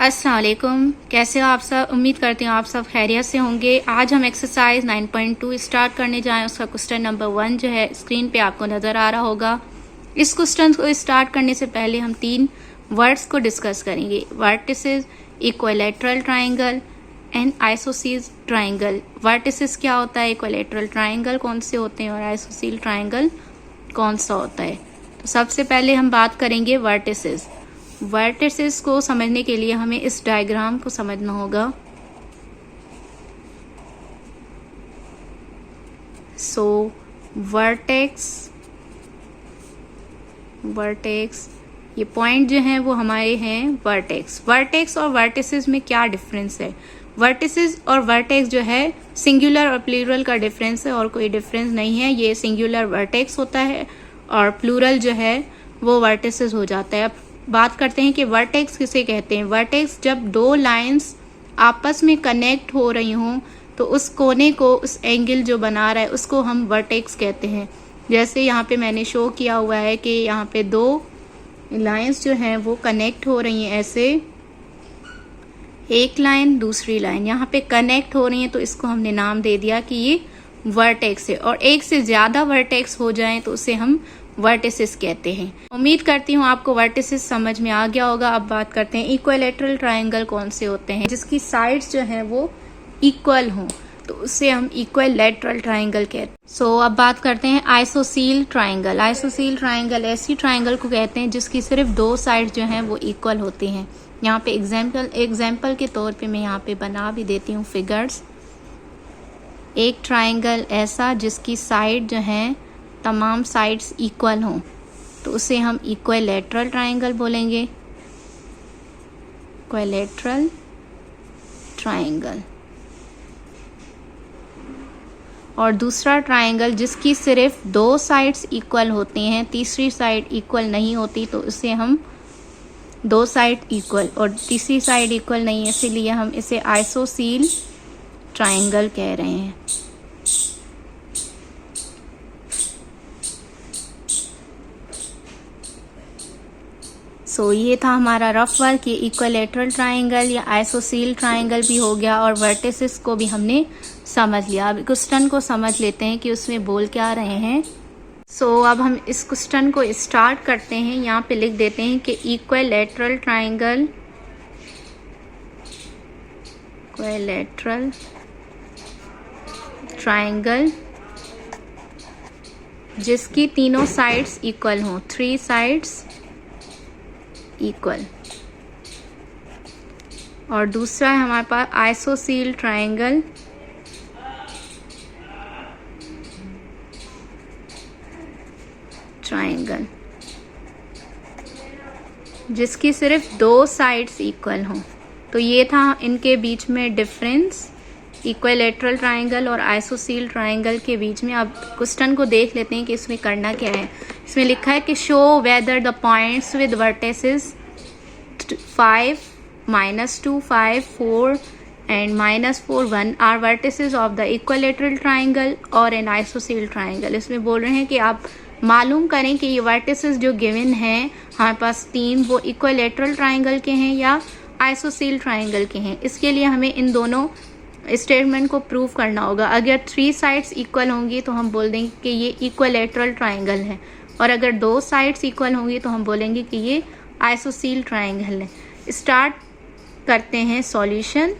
अस्सलाम वालेकुम। कैसे हो आप सब? उम्मीद करती हूँ आप सब खैरियत से होंगे। आज हम एक्सरसाइज 9.2 स्टार्ट करने जाएं। उसका क्वेश्चन नंबर 1 जो है स्क्रीन पे आपको नज़र आ रहा होगा। इस क्वेश्चन को स्टार्ट करने से पहले हम 3 वर्ड्स को डिस्कस करेंगे। Vertices, equilateral triangle and isosceles triangle. Vertices क्या होता है, इक्विलैटरल ट्राइंगल कौन से होते हैं और आइसोसील ट्राइंगल कौन सा होता है। तो सबसे पहले हम बात करेंगे वर्टिसेस। वर्टिसेस को समझने के लिए हमें इस डायग्राम को समझना होगा। सो वर्टेक्स ये पॉइंट जो हैं वो हमारे हैं वर्टेक्स। वर्टेक्स और वर्टिसेस में क्या डिफरेंस है? वर्टिसेस और वर्टेक्स जो है सिंगुलर और प्लूरल का डिफरेंस है और कोई डिफरेंस नहीं है। ये सिंगुलर वर्टेक्स होता है और प्लूरल जो है वो वर्टिसेस हो जाता है। अब बात करते हैं कि वर्टेक्स किसे कहते हैं। वर्टेक्स जब दो लाइंस आपस में कनेक्ट हो रही हों तो उस कोने को, उस एंगल जो बना रहा है उसको हम वर्टेक्स कहते हैं। जैसे यहाँ पे मैंने शो किया हुआ है कि यहाँ पे दो लाइंस जो हैं वो कनेक्ट हो रही हैं, ऐसे एक लाइन दूसरी लाइन यहाँ पे कनेक्ट हो रही हैं, तो इसको हमने नाम दे दिया कि ये वर्टेक्स है। और एक से ज़्यादा वर्टेक्स हो जाएं तो उसे हम वर्टिसेस कहते हैं। उम्मीद करती हूँ आपको वर्टिसेस समझ में आ गया होगा। अब बात करते हैं इक्विलैटरल ट्राइंगल कौन से होते हैं, जिसकी साइड्स जो हैं वो इक्वल हों तो उससे हम इक्विलैटरल ट्राइंगल कहते हैं। सो अब बात करते हैं आइसोसील ट्राइंगल। आइसोसील ट्राइंगल ऐसी ट्राइंगल को कहते हैं जिसकी सिर्फ दो साइड जो हैं वो इक्वल होती हैं। यहाँ पे एग्जाम्पल के तौर पे मैं यहाँ पे बना भी देती हूँ फिगर्स। एक ट्राइंगल ऐसा जिसकी साइड जो हैं तमाम साइड्स इक्वल हों तो उसे हम इक्विलैटरल ट्राइंगल बोलेंगे। Equilateral triangle. और दूसरा ट्राइंगल जिसकी सिर्फ दो साइड्स इक्वल होती हैं, तीसरी साइड इक्वल नहीं होती तो उसे हम दो साइड इक्वल और तीसरी साइड इक्वल नहीं है, इसीलिए हम इसे आइसोसील ट्राइंगल कह रहे हैं। सो ये था हमारा रफ वर्क। ये इक्विलैटरल ट्राइंगल या आइसोसील ट्राइंगल भी हो गया और वर्टिसेस को भी हमने समझ लिया। अब क्वेश्चन को समझ लेते हैं कि उसमें बोल क्या रहे हैं। सो अब हम इस क्वेश्चन को स्टार्ट करते हैं। यहाँ पे लिख देते हैं कि इक्विलैटरल ट्राइंगल जिसकी तीनों साइड्स इक्वल हों, 3 साइड्स इक्वल। और दूसरा है हमारे पास आइसोसील ट्राइंगल जिसकी सिर्फ दो साइड्स इक्वल हों। तो ये था इनके बीच में डिफरेंस, इक्विलैटरल ट्राइंगल और आइसोसील ट्राइंगल के बीच में। अब क्वेश्चन को देख लेते हैं कि इसमें करना क्या है। इसमें लिखा है कि show whether the points with vertices 5, -2, 5, 4 and -4, 1 are vertices of the equilateral triangle और एन आइसोसील ट्राइंगल। इसमें बोल रहे हैं कि आप मालूम करें कि ये वर्टिसेस जो गिवन हैं हमारे पास 3, वो इक्विलैटरल ट्राइंगल के हैं या आइसोसील ट्राइंगल के हैं। इसके लिए हमें इन दोनों स्टेटमेंट को प्रूव करना होगा। अगर 3 साइड्स इक्वल होंगी तो हम बोल देंगे कि ये इक्विलैटरल ट्राइंगल है, और अगर 2 साइड्स इक्वल होंगी तो हम बोलेंगे कि ये आइसोसील ट्राइंगल है। स्टार्ट करते हैं सॉल्यूशन।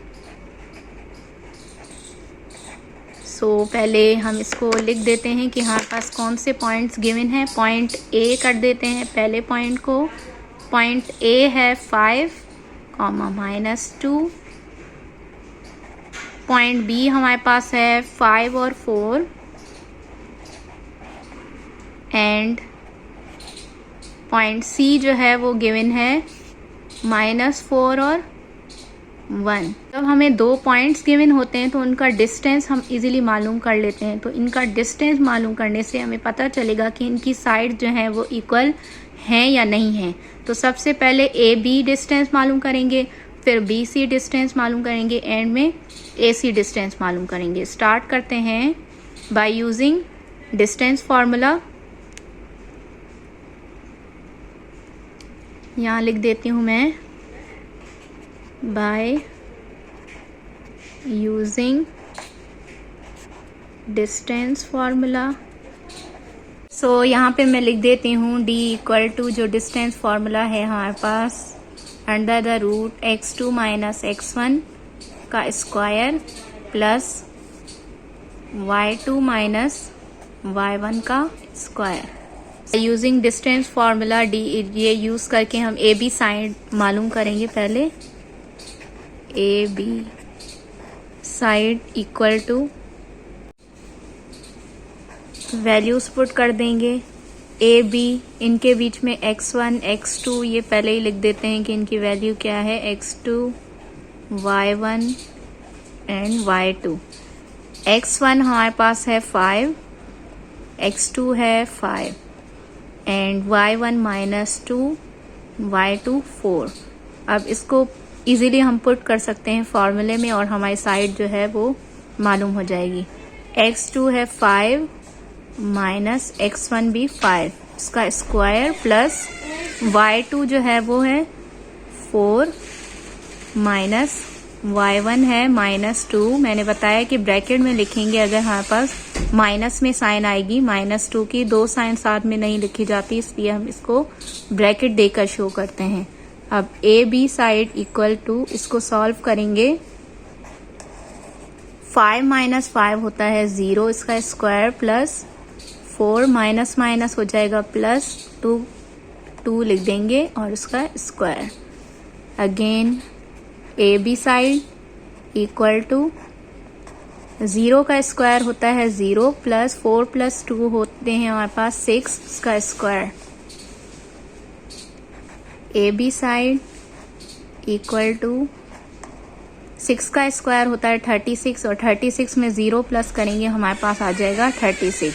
सो पहले हम इसको लिख देते हैं कि हमारे पास कौन से पॉइंट्स गिवन हैं। पॉइंट ए कर देते हैं पहले पॉइंट को। पॉइंट ए है 5, -2। पॉइंट बी हमारे पास है 5 और 4 एंड पॉइंट सी जो है वो गिवन है -4 और 1। जब हमें 2 पॉइंट्स गिवन होते हैं तो उनका डिस्टेंस हम इजीली मालूम कर लेते हैं। तो इनका डिस्टेंस मालूम करने से हमें पता चलेगा कि इनकी साइड जो है वो इक्वल हैं या नहीं हैं। तो सबसे पहले ए बी डिस्टेंस मालूम करेंगे, फिर बी सी डिस्टेंस मालूम करेंगे, एंड में ए सी डिस्टेंस मालूम करेंगे। स्टार्ट करते हैं बाय यूजिंग डिस्टेंस फार्मूला। यहाँ लिख देती हूँ मैं by using distance formula। सो यहाँ पे मैं लिख देती हूँ d इक्वल टू जो डिस्टेंस फार्मूला है हमारे पास under the root x2 minus x1 का square plus y2 minus y1 का square. Using distance formula d ये यूज़ करके हम ए बी साइड मालूम करेंगे। पहले A B side equal to values put कर देंगे। ए बी इनके बीच में x1 x2 ये पहले ही लिख देते हैं कि इनकी वैल्यू क्या है, x2 y1 and y2। x1 हमारे पास है 5, x2 है 5 एंड y1 माइनस 2 y2 4। अब इसको इजीली हम पुट कर सकते हैं फॉर्मूले में और हमारी साइड जो है वो मालूम हो जाएगी। x2 है 5 माइनस x1 भी 5 इसका स्क्वायर प्लस y2 जो है वो है 4 माइनस y1 है माइनस 2। मैंने बताया कि ब्रैकेट में लिखेंगे अगर हमारे पास माइनस में साइन आएगी, माइनस 2 की दो साइन साथ में नहीं लिखी जाती, इसलिए हम इसको ब्रैकेट देकर शो करते हैं। अब A B side equal to इसको सॉल्व करेंगे। 5 माइनस 5 होता है 0 इसका स्क्वायर प्लस 4 माइनस माइनस हो जाएगा प्लस 2 लिख देंगे और उसका square. Again A B side equal to 0 का स्क्वायर होता है 0 प्लस 4 प्लस 2 होते हैं हमारे पास 6 इसका square. A B side equal to 6 का स्क्वायर होता है 36 और 36 में 0 प्लस करेंगे हमारे पास आ जाएगा 36।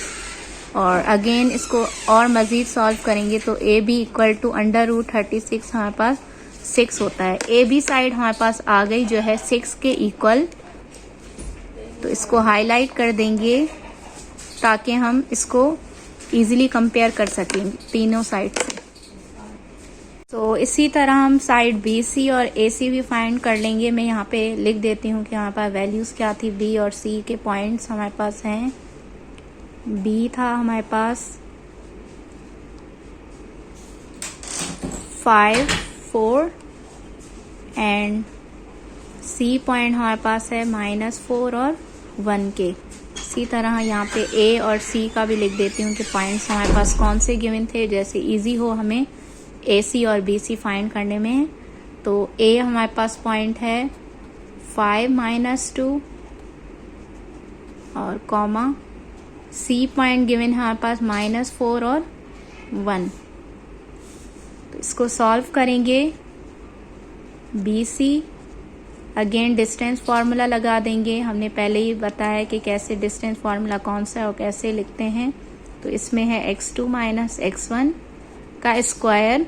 और अगेन इसको और मज़ीद सॉल्व करेंगे तो A B equal to under root 36 हमारे पास 6 होता है। ए बी साइड हमारे पास आ गई जो है 6 के इक्वल, तो इसको हाईलाइट कर देंगे ताकि हम इसको इजीली कंपेयर कर सकें तीनों साइड से। तो इसी तरह हम साइड बी सी और ए सी भी फाइंड कर लेंगे। मैं यहाँ पे लिख देती हूँ कि हमारे पास वैल्यूज़ क्या थी। बी और सी के पॉइंट्स हमारे पास हैं। बी था हमारे पास 5 4 एंड सी पॉइंट हमारे पास है -4 और 1 के। इसी तरह यहाँ पे ए और सी का भी लिख देती हूँ कि पॉइंट्स हमारे पास कौन से गिवन थे, जैसे इजी हो हमें ए सी और बी सी फाइंड करने में। तो ए हमारे पास पॉइंट है 5 - 2 और कॉमा, सी पॉइंट गिवन है हमारे पास -4 और 1। तो इसको सॉल्व करेंगे। B C again distance formula लगा देंगे। हमने पहले ही बताया कि कैसे डिस्टेंस फार्मूला कौन सा है और कैसे लिखते हैं। तो इसमें है x2 माइनस x1 का square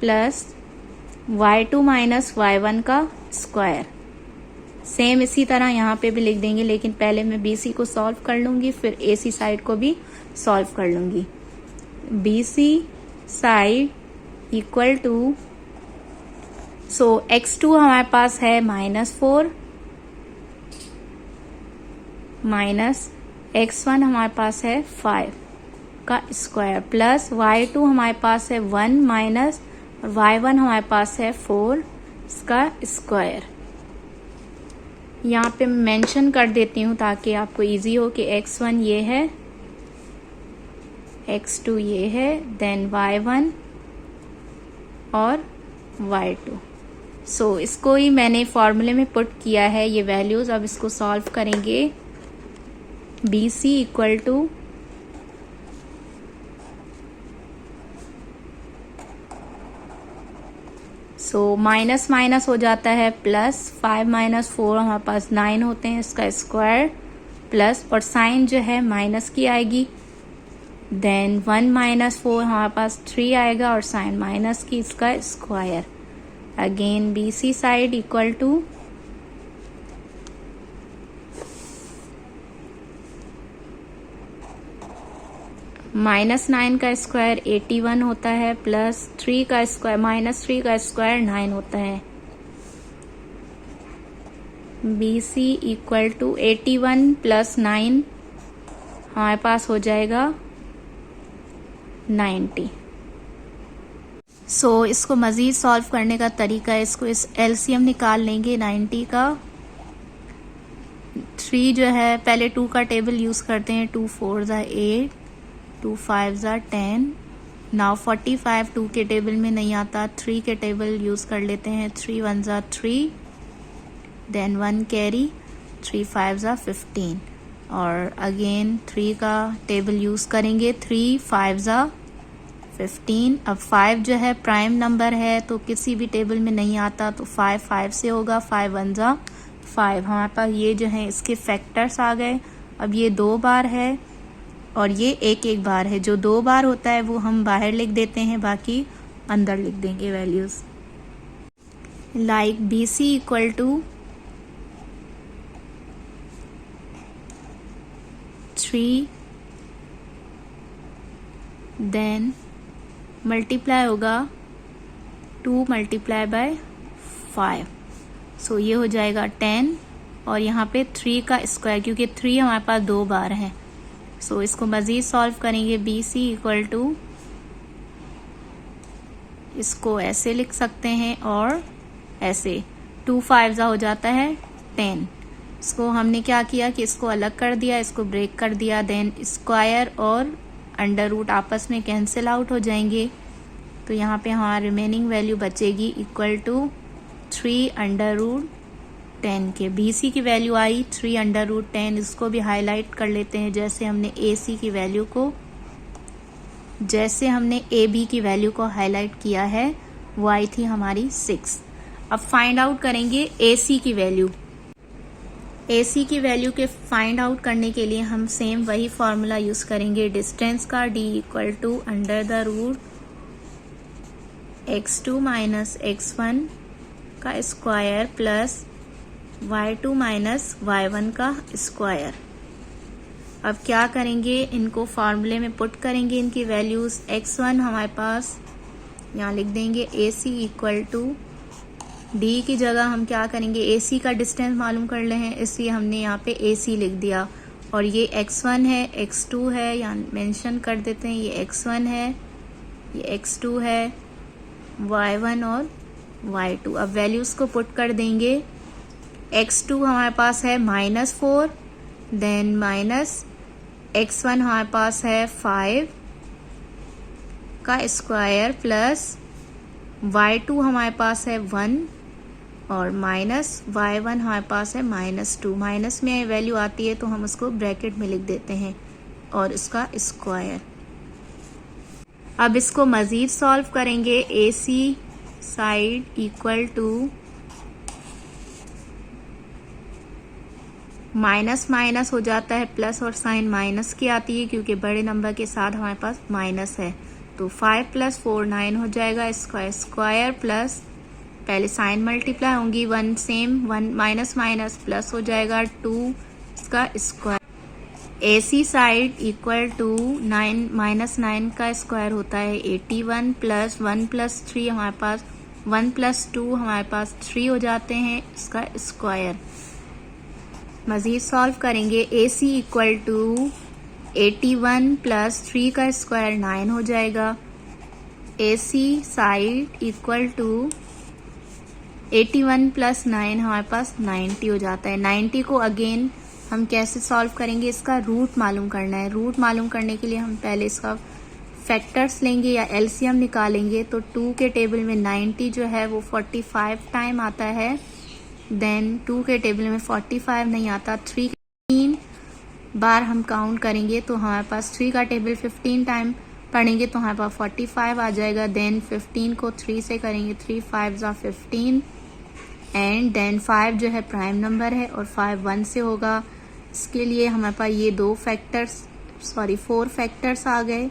plus y2 minus y1 का स्क्वायर। सेम इसी तरह यहाँ पे भी लिख देंगे, लेकिन पहले मैं बी सी को सॉल्व कर लूँगी, फिर ए सी साइड को भी सॉल्व कर लूँगी। B C side equal to, so x2 हमारे पास है -4 माइनस x1 हमारे पास है 5 का स्क्वायर प्लस y2 हमारे पास है 1 माइनस y1 हमारे पास है 4 इसका स्क्वायर। यहाँ पे मेंशन कर देती हूँ ताकि आपको इजी हो कि x1 ये है, x2 ये है, देन y1 और y2। सो इसको ही मैंने फॉर्मूले में पुट किया है ये वैल्यूज। अब इसको सॉल्व करेंगे। B C equal to so minus minus हो जाता है प्लस 5 - 4 हमारे पास 9 होते हैं इसका स्क्वायर प्लस, और साइन जो है माइनस की आएगी, देन 1 - 4 हमारे पास 3 आएगा और साइन माइनस की इसका square. Again B C side equal to -9 का स्क्वायर 81 होता है प्लस 3 का स्क्वायर -3 का स्क्वायर 9 होता है। B C equal to 81 plus 9 हमारे पास हो जाएगा 90। सो इसको मज़ीद सॉल्व करने का तरीका है, इसको इस एलसीएम निकाल लेंगे 90 का। 3 जो है पहले 2 का टेबल यूज़ करते हैं, 2 4 ज़ा 8, 2 5 ज़ा 10। नाउ 45 2 के टेबल में नहीं आता, 3 के टेबल यूज़ कर लेते हैं, 3 1 ज़ा 3, देन 1 कैरी, 3 5 ज़ा 15 और अगेन 3 का टेबल यूज़ करेंगे, 3 5 ज़ा 15। अब 5 जो है प्राइम नंबर है तो किसी भी टेबल में नहीं आता, तो 5 5 से होगा, 5 1 ज़ा 5। हमारे पास ये जो है इसके फैक्टर्स आ गए। अब ये 2 बार है और ये एक बार है। जो 2 बार होता है वो हम बाहर लिख देते हैं, बाकी अंदर लिख देंगे values. Like B C equal to 3, then multiply होगा 2 मल्टीप्लाई बाय 5, सो ये हो जाएगा 10 और यहाँ पे 3 का स्क्वायर, क्योंकि 3 हमारे पास 2 बार है। सो इसको मज़ीद सॉल्व करेंगे। बी सी इक्वल टू, इसको ऐसे लिख सकते हैं और ऐसे, 2 5 हो जाता है 10। इसको हमने क्या किया कि इसको अलग कर दिया, इसको ब्रेक कर दिया, देन स्क्वायर और अंडर रूट आपस में कैंसिल आउट हो जाएंगे। तो यहाँ पे हमारा रिमेनिंग वैल्यू बचेगी इक्वल टू 3 अंडर रूट 10 के। बी सी की वैल्यू आई 3 अंडर रूट 10। इसको भी हाईलाइट कर लेते हैं, जैसे हमने ए सी की वैल्यू को, जैसे हमने ए बी की वैल्यू को हाईलाइट किया है, वो आई थी हमारी 6। अब फाइंड आउट करेंगे ए सी की वैल्यू। ए सी की वैल्यू के फाइंड आउट करने के लिए हम सेम वही फॉर्मूला यूज़ करेंगे, डिस्टेंस का, D equal to under the root x2 minus x1 का square plus y2 minus y1 का स्क्वायर। अब क्या करेंगे, इनको फार्मूले में पुट करेंगे, इनकी वैल्यूज़। x1 हमारे पास यहाँ लिख देंगे ए सी इक्वल टू, डी की जगह हम क्या करेंगे, ए सी का डिस्टेंस मालूम कर ले हैं, इसलिए हमने यहाँ पे ए सी लिख दिया। और ये x1 है, x2 है, यहाँ मेंशन कर देते हैं, ये x1 है, ये x2 है, y1 और y2। अब वैल्यूज़ को पुट कर देंगे। x2 हमारे पास है -4, देन माइनस x1 हमारे पास है 5 का स्क्वायर प्लस y2 हमारे पास है 1 और माइनस y1 हमारे पास है -2। माइनस में वैल्यू आती है तो हम उसको ब्रैकेट में लिख देते हैं और इसका स्क्वायर। अब इसको मज़ीद सॉल्व करेंगे। A C side equal to minus minus हो जाता है प्लस, और साइन माइनस की आती है क्योंकि बड़े नंबर के साथ हमारे पास माइनस है। तो 5 + 4 9 हो जाएगा, स्क्वायर स्क्वायर प्लस, पहले साइन मल्टीप्लाई होंगी, 1 सेम, 1 माइनस माइनस प्लस हो जाएगा 2 इसका square. A C side equal to 9 minus 9 का स्क्वायर होता है 81 प्लस 1 + 3 हमारे पास 1 + 2 हमारे पास 3 हो जाते हैं, इसका स्क्वायर। मज़ीद सॉल्व करेंगे। A C equal to 81 plus 3 का स्क्वायर 9 हो जाएगा। ए C side equal to 81 plus 9 हमारे पास 90 हो जाता है। 90 को अगेन हम कैसे सॉल्व करेंगे, इसका रूट मालूम करना है। रूट मालूम करने के लिए हम पहले इसका फैक्टर्स लेंगे या एलसीएम निकालेंगे। तो 2 के टेबल में 90 जो है वो 45 टाइम आता है, देन 2 के टेबल में 45 नहीं आता, 3 बार हम काउंट करेंगे तो हमारे पास 3 का टेबल 15 टाइम पढ़ेंगे तो हमारे पास 45 आ जाएगा। देन 15 को 3 से करेंगे, 3 5 = 15 एंड देन 5 जो है प्राइम नंबर है और 5 1 से होगा। इसके लिए हमारे पास ये 4 फैक्टर्स आ गए।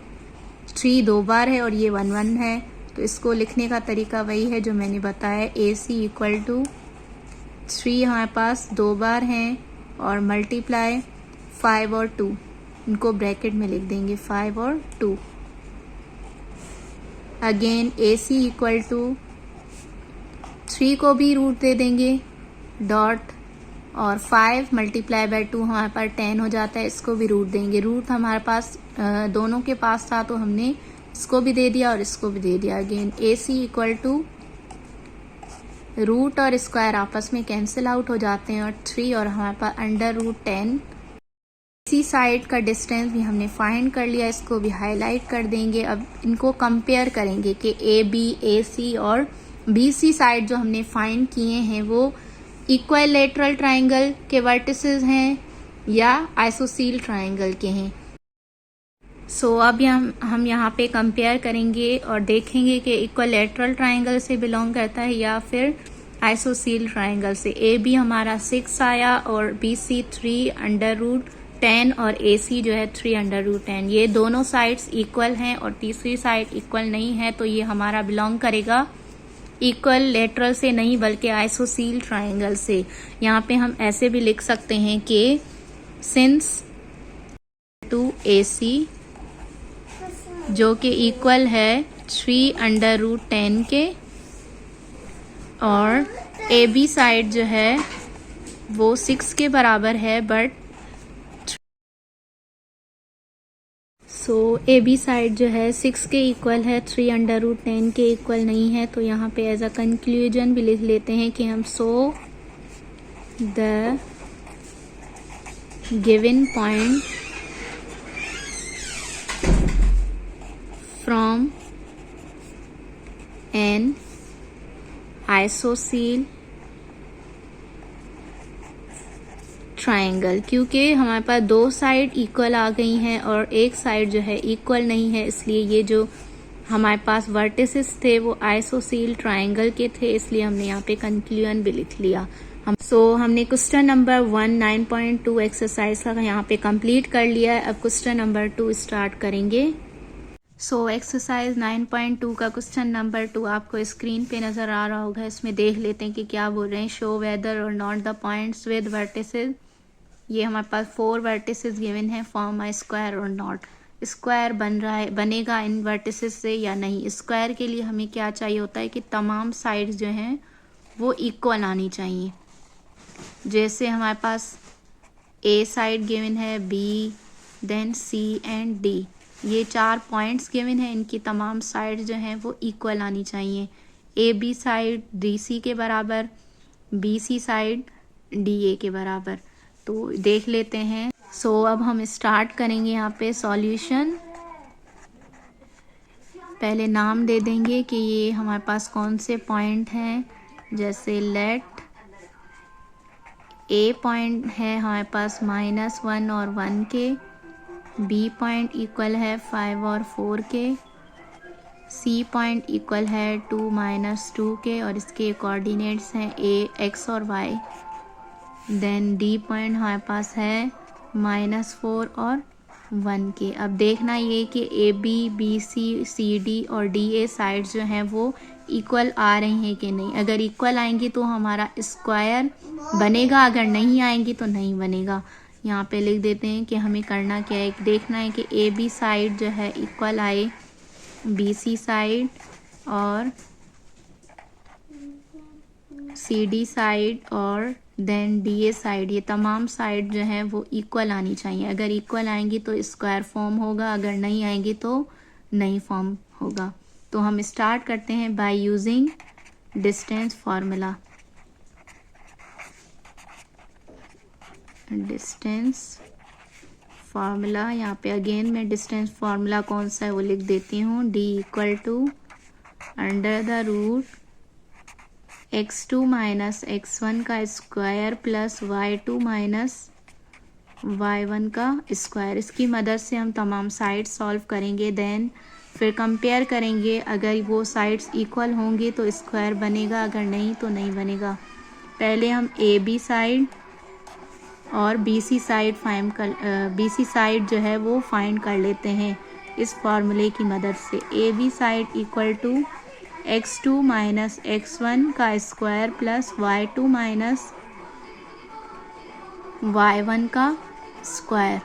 3 2 बार है और ये 1 1 है, तो इसको लिखने का तरीका वही है जो मैंने बताया। ए सी इक्वल टू 3 हमारे पास 2 बार हैं और मल्टीप्लाई 5 और 2, इनको ब्रैकेट में लिख देंगे 5 और 2। Again A C equal to 3 को भी रूट दे देंगे, डॉट और 5 मल्टीप्लाई बाय 2 हमारे पास 10 हो जाता है। इसको भी रूट देंगे, रूट हमारे पास दोनों के पास था तो हमने इसको भी दे दिया और इसको भी दे दिया। Again A C equal to root और स्क्वायर आपस में कैंसिल आउट हो जाते हैं और 3 और हमारे पास अंडर रूट 10। इसी साइड का डिस्टेंस भी हमने फाइंड कर लिया, इसको भी हाईलाइट कर देंगे। अब इनको कंपेयर करेंगे कि ए बी, ए सी और बी सी साइड जो हमने फाइंड किए हैं वो इक्विलैटरल ट्राइंगल के वर्टिसेस हैं या आइसोसील ट्राइंगल के हैं। सो अब हम यहाँ पे कंपेयर करेंगे और देखेंगे कि इक्विलैटरल ट्राइंगल से बिलोंग करता है या फिर आइसोसील ट्राइंगल से। ए बी हमारा 6 आया और बी सी 3 अंडर रूट 10 और ए सी जो है 3 अंडर रूट 10। ये दोनों साइड्स इक्वल हैं और तीसरी साइड इक्वल नहीं है, तो ये हमारा बिलोंग करेगा इक्विलैटरल से नहीं बल्कि आइसोसील ट्राइंगल से। यहाँ पे हम ऐसे भी लिख सकते हैं कि सिंस टू ए सी जो कि इक्वल है 3 अंडर रूट 10 के और ए बी साइड जो है वो 6 के बराबर है बट ए बी साइड जो है 6 के इक्वल है, 3 अंडर रूट 10 के इक्वल नहीं है। तो यहाँ पे एज अ कंक्लूजन भी लिख लेते हैं कि हम the given point from an isosceles triangle, क्योंकि हमारे पास दो साइड इक्वल आ गई हैं और एक साइड जो है इक्वल नहीं है, इसलिए ये जो हमारे पास वर्टिसेस थे वो आइसोसील ट्राइंगल के थे, इसलिए हमने यहाँ पे कंक्लूजन भी लिख लिया। हमने क्वेश्चन नंबर 1 9.2 एक्सरसाइज का यहाँ पे कंप्लीट कर लिया है। अब क्वेश्चन नंबर 2 स्टार्ट करेंगे। एक्सरसाइज 9.2 का क्वेश्चन नंबर 2 आपको स्क्रीन पे नजर आ रहा होगा। इसमें देख लेते हैं कि क्या बोल रहे हैं। शो वेदर और not the points with vertices. ये हमारे पास 4 वर्टिसेस गिवन है। फॉर्म अ स्क्वायर और नॉट। स्क्वायर बनेगा इन वर्टिसेस से या नहीं। स्क्वायर के लिए हमें क्या चाहिए होता है कि तमाम साइड्स जो हैं वो इक्वल आनी चाहिए। जैसे हमारे पास ए साइड गिवन है, B, then C and D. ये 4 पॉइंट्स गिवन है, इनकी तमाम साइड जो हैं वो इक्वल आनी चाहिए। A B side D C के बराबर, B C side D A के बराबर। तो देख लेते हैं। अब हम स्टार्ट करेंगे यहाँ पे सॉल्यूशन। पहले नाम दे देंगे कि ये हमारे पास कौन से पॉइंट हैं। जैसे लेट ए पॉइंट है हमारे पास -1 और 1 के, बी पॉइंट इक्वल है 5 और 4 के, सी पॉइंट इक्वल है 2 - 2 के और इसके कोऑर्डिनेट्स हैं x और y। देन डी पॉइंट हमारे पास है -4 और 1 के। अब देखना ये कि A B, B C, C D और डी ए साइड्स जो हैं वो इक्वल आ रही हैं कि नहीं। अगर इक्वल आएंगी तो हमारा स्क्वायर बनेगा, अगर नहीं आएंगी तो नहीं बनेगा। यहाँ पे लिख देते हैं कि हमें करना क्या है। देखना है कि ए बी साइड जो है इक्वल आए बी सी साइड और सी डी साइड और देन डी ए साइड। ये तमाम साइड जो है वो इक्वल आनी चाहिए। अगर इक्वल आएंगी तो स्क्वायर फॉर्म होगा, अगर नहीं आएंगी तो नहीं फॉर्म होगा। तो हम स्टार्ट करते हैं by using distance formula. Distance formula, यहाँ पे अगेन मैं डिस्टेंस फार्मूला कौन सा है वो लिख देती हूँ। D equal to under the root x2 - x1 का स्क्वायर प्लस y2 - y1 का स्क्वायर। इसकी मदद से हम तमाम साइड्स सॉल्व करेंगे। देन फिर कंपेयर करेंगे। अगर वो साइड्स इक्वल होंगी तो स्क्वायर बनेगा, अगर नहीं तो नहीं बनेगा। पहले हम ए बी साइड और बी सी साइड जो है वो फाइंड कर लेते हैं इस फार्मूले की मदद से। A B side equal to x2 - x1 का स्क्वायर प्लस y2 - y1 का स्क्वायर।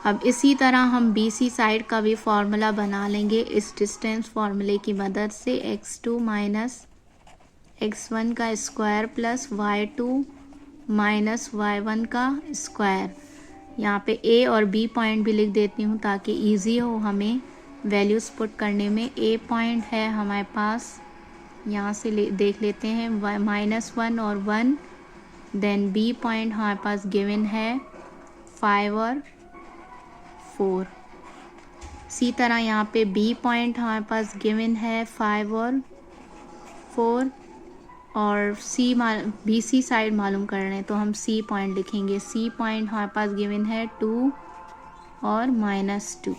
अब इसी तरह हम बी सी साइड का भी फार्मूला बना लेंगे इस डिस्टेंस फार्मूले की मदद से। x2 - x1 का square plus y2 minus y1 का स्क्वायर। यहाँ पे a और b पॉइंट भी लिख देती हूँ ताकि इजी हो हमें वैल्यूज़ पुट करने में। a पॉइंट है हमारे पास, यहाँ से देख लेते हैं -1 और 1। देन b पॉइंट हमारे पास गिवन है 5 और 4। इसी तरह यहाँ पे b पॉइंट हमारे पास गिवन है 5 और 4, और BC साइड मालूम कर रहे हैं तो हम C पॉइंट लिखेंगे। C पॉइंट हमारे पास गिवन है 2 और -2।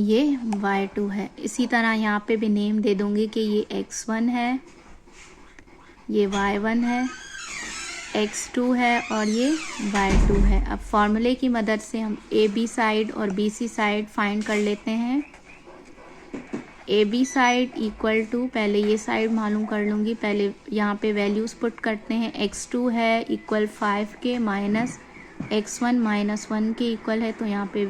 ये y2 है। इसी तरह यहाँ पे भी नेम दे दूँगी कि ये x1 है, ये y1 है, x2 है और ये y2 है। अब फॉर्मूले की मदद से हम AB साइड और BC साइड फाइंड कर लेते हैं। AB साइड इक्वल टू, पहले ये साइड मालूम कर लूँगी, पहले यहाँ पे वैल्यूज़ पुट करते हैं। x2 है इक्वल 5 के, माइनस x1 -1 के इक्वल है तो यहाँ पे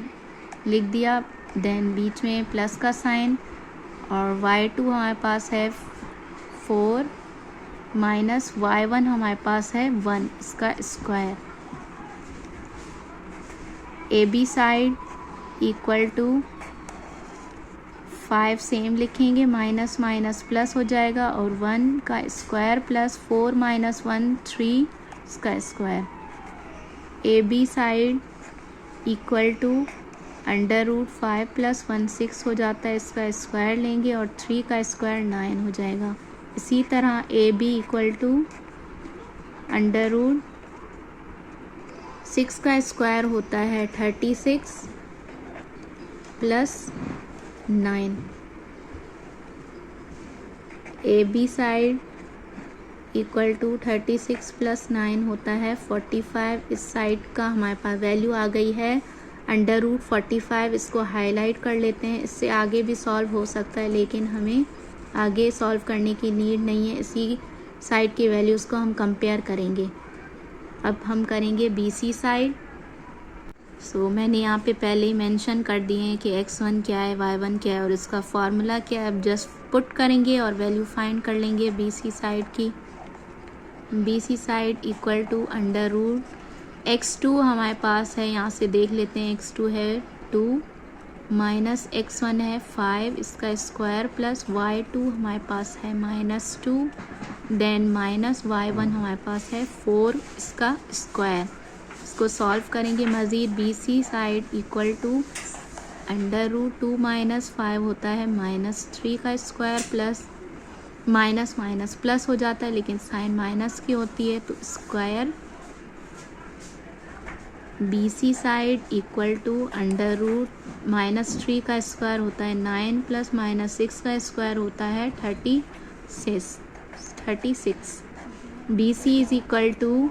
लिख दिया। देन बीच में प्लस का साइन, और y2 हमारे पास है 4 माइनस y1 हमारे पास है 1, इसका square. AB side equal to 5 same लिखेंगे, माइनस माइनस प्लस हो जाएगा, और 1 का स्क्वायर प्लस 4 माइनस 1 3, इसका square. AB side equal to √5 + 1 6 हो जाता है, इसका स्क्वायर लेंगे और 3 का स्क्वायर 9 हो जाएगा। इसी तरह AB इक्वल टू √6 का स्क्वायर होता है 36 + 9। AB साइड इक्वल टू 36 + 9 होता है 45। इस साइड का हमारे पास वैल्यू आ गई है √45। इसको हाईलाइट कर लेते हैं, इससे आगे भी सॉल्व हो सकता है लेकिन हमें आगे सॉल्व करने की नीड नहीं है। इसी साइड की वैल्यूज़ को हम कंपेयर करेंगे। अब हम करेंगे BC साइड। मैंने यहाँ पे पहले ही मेंशन कर दिए हैं कि x1 क्या है, y1 क्या है और इसका फार्मूला क्या है। अब जस्ट पुट करेंगे और वैल्यू फाइंड कर लेंगे BC साइड की। BC side equal to x2 हमारे पास है, यहाँ से देख लेते हैं। x2 है 2 माइनस x1 है 5, इसका स्क्वायर प्लस y2 हमारे पास है -2, देन माइनस y1 हमारे पास है 4, इसका स्क्वायर। इसको सॉल्व करेंगे मज़ीद। BC side equal to √2 minus 5 होता है -3 का square plus minus minus plus हो जाता है लेकिन साइन माइनस की होती है तो square. BC side equal to -3 का स्क्वायर होता है 9 + -6 का स्क्वायर होता है 36। BC इज इक्वल टू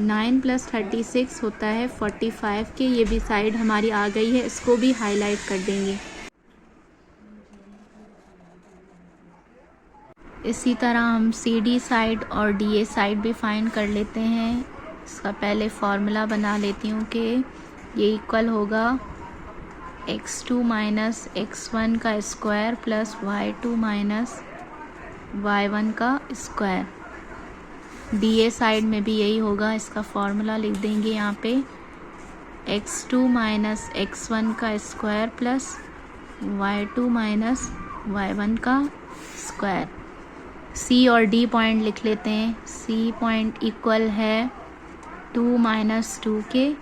9 + 36 होता है 45 के। ये भी साइड हमारी आ गई है, इसको भी हाईलाइट कर देंगे। इसी तरह हम CD साइड और DA साइड भी फाइंड कर लेते हैं। इसका पहले फार्मूला बना लेती हूँ कि ये इक्वल होगा x2 माइनस x1 का square plus y2 minus y1 का स्क्वायर। DA साइड में भी यही होगा, इसका फार्मूला लिख देंगे यहाँ पे x2 माइनस x1 का square plus y2 minus y1 का स्क्वायर। C और D पॉइंट लिख लेते हैं। C पॉइंट इक्वल है 2 माइनस 2 के,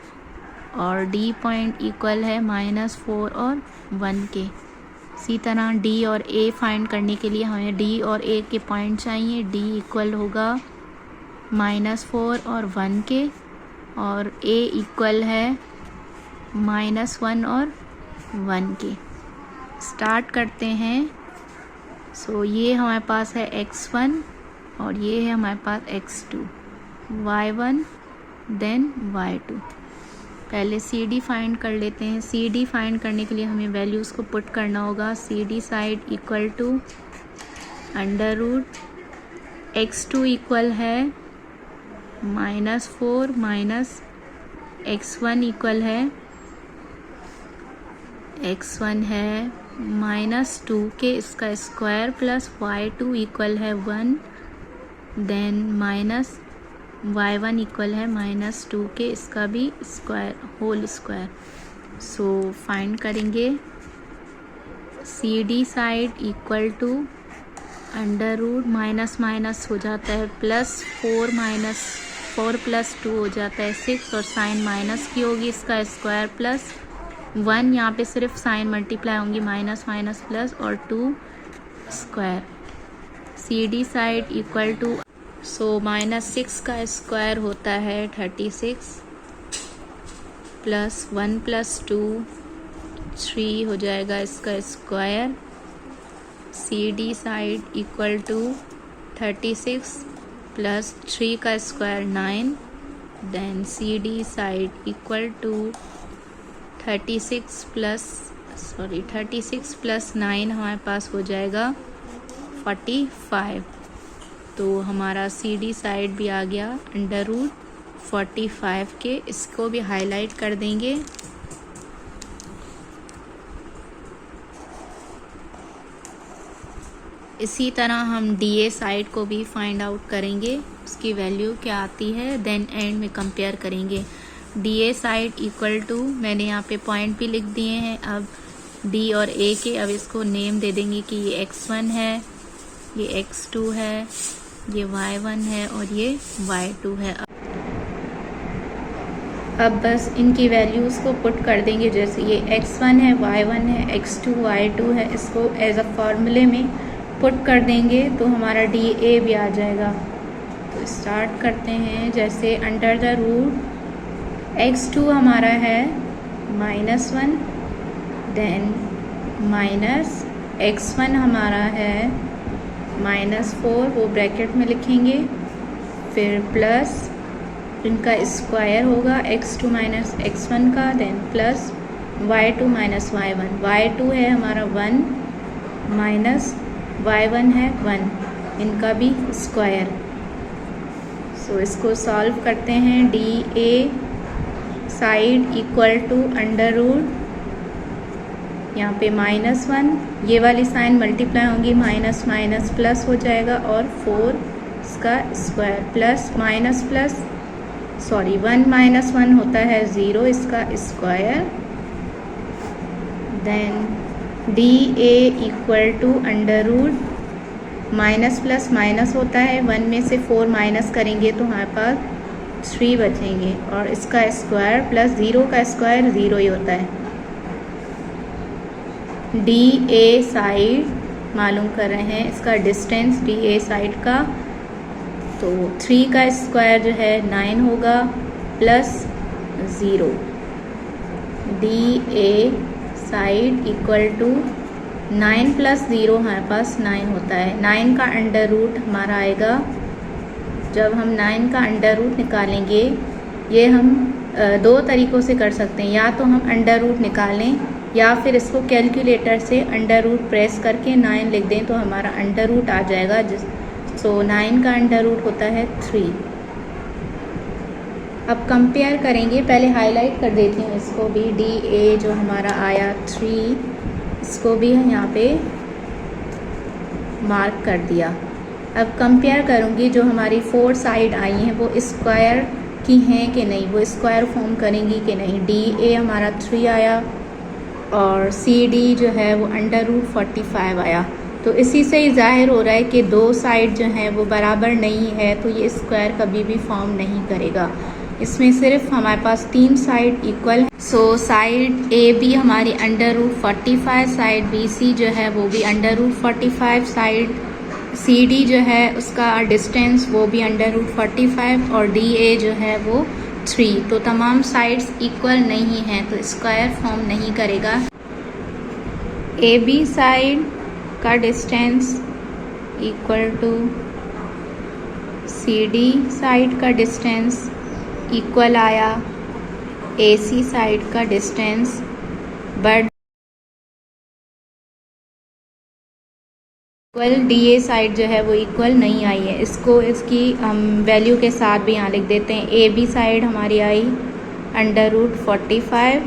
और D पॉइंट इक्वल है -4 और 1 के। इसी तरह D और A फाइंड करने के लिए हमें D और A के पॉइंट चाहिए। D इक्वल होगा -4 और 1 के, और A इक्वल है -1 और 1 के। स्टार्ट करते हैं। ये हमारे पास है x1 और ये है हमारे पास x2, y1 देन y2। पहले CD फाइंड कर लेते हैं। CD फाइंड करने के लिए हमें वैल्यूज़ को पुट करना होगा। CD side equal to x2 equal है -4 माइनस x1 इक्वल है x1 है -2 के, इसका स्क्वायर प्लस y2 इक्वल है 1 देन माइनस y1 इक्वल है -2 के, इसका भी square whole square. So find करेंगे CD side equal to under root minus minus हो जाता है +4 + 2 हो जाता है 6, और साइन माइनस की होगी, इसका स्क्वायर +1, यहाँ पे सिर्फ साइन मल्टीप्लाई होंगी, माइनस माइनस प्लस और 2 square. CD side equal to, so -6 का स्क्वायर होता है 36 +1 + 2 3 हो जाएगा इसका square. CD side equal to 36 + 3 का square 9, then CD side equal to 36 + 9 हमारे पास हो जाएगा 45। तो हमारा CD साइड भी आ गया √45 के। इसको भी हाईलाइट कर देंगे। इसी तरह हम DA साइड को भी फाइंड आउट करेंगे, उसकी वैल्यू क्या आती है, देन एंड में कंपेयर करेंगे। DA साइड इक्वल टू, मैंने यहाँ पे पॉइंट भी लिख दिए हैं। अब D और A के, अब इसको नेम दे देंगे कि ये x1 है, ये x2 है, ये y1 है और ये y2 है। अब बस इनकी वैल्यूज़ को पुट कर देंगे, जैसे ये x1 है, y1 है, x2 y2 है, इसको एज अ फॉर्मूले में पुट कर देंगे तो हमारा DA भी आ जाएगा। तो स्टार्ट करते हैं, जैसे अंडर द रूट x2 हमारा है -1, देन माइनस x1 हमारा है -4, वो ब्रैकेट में लिखेंगे, फिर प्लस इनका स्क्वायर होगा x2 - x1 का, then plus y2 - y1, y2 है हमारा 1 माइनस y1 है 1, इनका भी स्क्वायर। सो इसको सॉल्व करते हैं। DA side equal to under root, यहाँ पे -1, ये वाली साइन मल्टीप्लाई होंगी, माइनस माइनस प्लस हो जाएगा, और 4 इसका स्क्वायर, प्लस माइनस प्लस 1 - 1 होता है 0, इसका square. Then DA equal to under root, minus plus minus होता है, 1 में से 4 माइनस करेंगे तो हमारे पास 3 बचेंगे, और इसका स्क्वायर प्लस 0 का स्क्वायर 0 ही होता है। DA साइड मालूम कर रहे हैं, इसका डिस्टेंस DA साइड का, तो 3 का स्क्वायर जो है 9 होगा, plus 0। DA side equal to 9 + 0 हमारे पास 9 होता है। 9 का अंडर रूट हमारा आएगा, जब हम 9 का अंडर रूट निकालेंगे, ये हम 2 तरीक़ों से कर सकते हैं, या तो हम अंडर रूट निकालें या फिर इसको कैलकुलेटर से अंडर रूट प्रेस करके 9 लिख दें तो हमारा अंडर रूट आ जाएगा। सो 9 का अंडर रूट होता है 3। अब कंपेयर करेंगे, पहले हाईलाइट कर देती हूँ इसको भी। DA जो हमारा आया 3, इसको भी यहाँ पे मार्क कर दिया। अब कंपेयर करूँगी, जो हमारी 4 साइड आई हैं वो स्क्वायर की हैं कि नहीं, वो स्क्वायर फॉर्म करेंगी कि नहीं। DA हमारा 3 आया और CD जो है वो अंडर रूट 45 आया। तो इसी से ही जाहिर हो रहा है कि 2 साइड जो हैं वो बराबर नहीं है, तो ये स्क्वायर कभी भी फॉर्म नहीं करेगा। इसमें सिर्फ हमारे पास 3 साइड इक्वल है। सो साइड AB हमारी अंडर रूट 45, साइड BC जो है वो भी अंडर रूट 45, साइड CD जो है उसका डिस्टेंस वो भी अंडर रूट 45, और DA जो है वो 3। तो तमाम साइड्स इक्वल नहीं हैं, तो स्क्वायर फॉर्म नहीं करेगा। AB साइड का distance equal to CD side का डिस्टेंस इक्वल आया AC साइड का distance, but equal DA side जो है वो इक्वल नहीं आई है। इसको इसकी हम वैल्यू के साथ भी यहाँ लिख देते हैं। AB साइड हमारी आई अंडर रूट 45,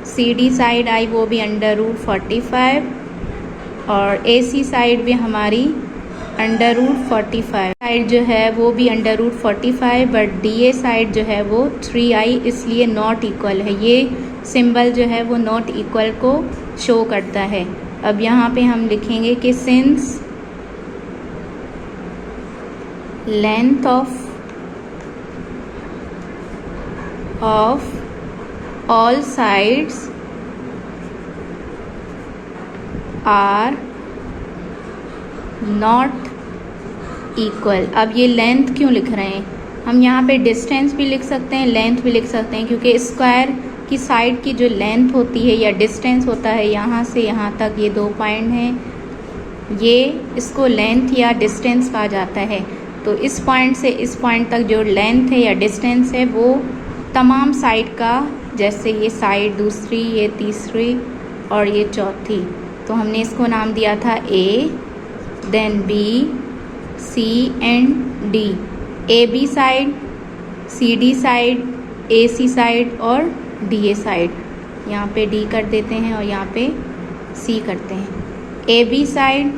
CD साइड आई वो भी अंडर रूट 45, और AC साइड भी हमारी √45 साइड जो है वो भी √45, बट DA साइड जो है वो 3i, इसलिए नॉट इक्वल है। ये सिंबल जो है वो नॉट इक्वल को शो करता है। अब यहाँ पे हम लिखेंगे कि since length of all sides are not equal. अब ये लेंथ क्यों लिख रहे हैं हम? यहाँ पे डिस्टेंस भी लिख सकते हैं, लेंथ भी लिख सकते हैं, क्योंकि स्क्वायर की साइड की जो लेंथ होती है या डिस्टेंस होता है यहाँ से यहाँ तक, ये 2 पॉइंट हैं, ये इसको लेंथ या डिस्टेंस कहा जाता है। तो इस पॉइंट से इस पॉइंट तक जो लेंथ है या डिस्टेंस है वो तमाम साइड का, जैसे ये साइड दूसरी, ये तीसरी और ये चौथी, तो हमने इसको नाम दिया था A, देन B, C and D। AB side, CD side, AC side और DA साइड। यहाँ पे D कर देते हैं और यहाँ पे C करते हैं। AB side,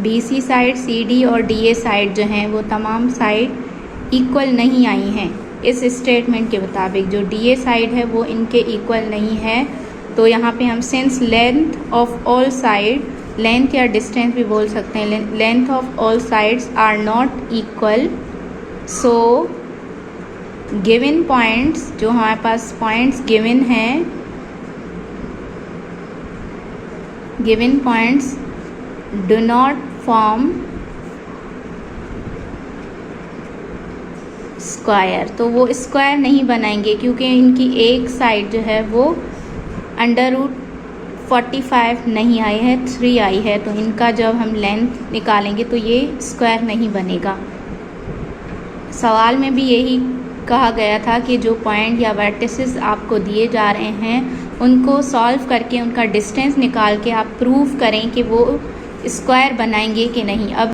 BC side, CD और DA साइड जो हैं वो तमाम साइड इक्वल नहीं आई हैं इस स्टेटमेंट के मुताबिक। जो DA साइड है वो इनके इक्वल नहीं है। तो यहाँ पे हम since length of all side, length या डिस्टेंस भी बोल सकते हैं, length of all sides are not equal, so given points, जो हमारे पास पॉइंट्स गिवन हैं, given points do not form square. तो वो स्क्वायर नहीं बनाएंगे क्योंकि इनकी एक साइड जो है वो √45 नहीं आई है, 3 आई है। तो इनका जब हम लेंथ निकालेंगे तो ये स्क्वायर नहीं बनेगा। सवाल में भी यही कहा गया था कि जो पॉइंट या वर्टिसेस आपको दिए जा रहे हैं उनको सॉल्व करके उनका डिस्टेंस निकाल के आप प्रूव करें कि वो स्क्वायर बनाएंगे कि नहीं। अब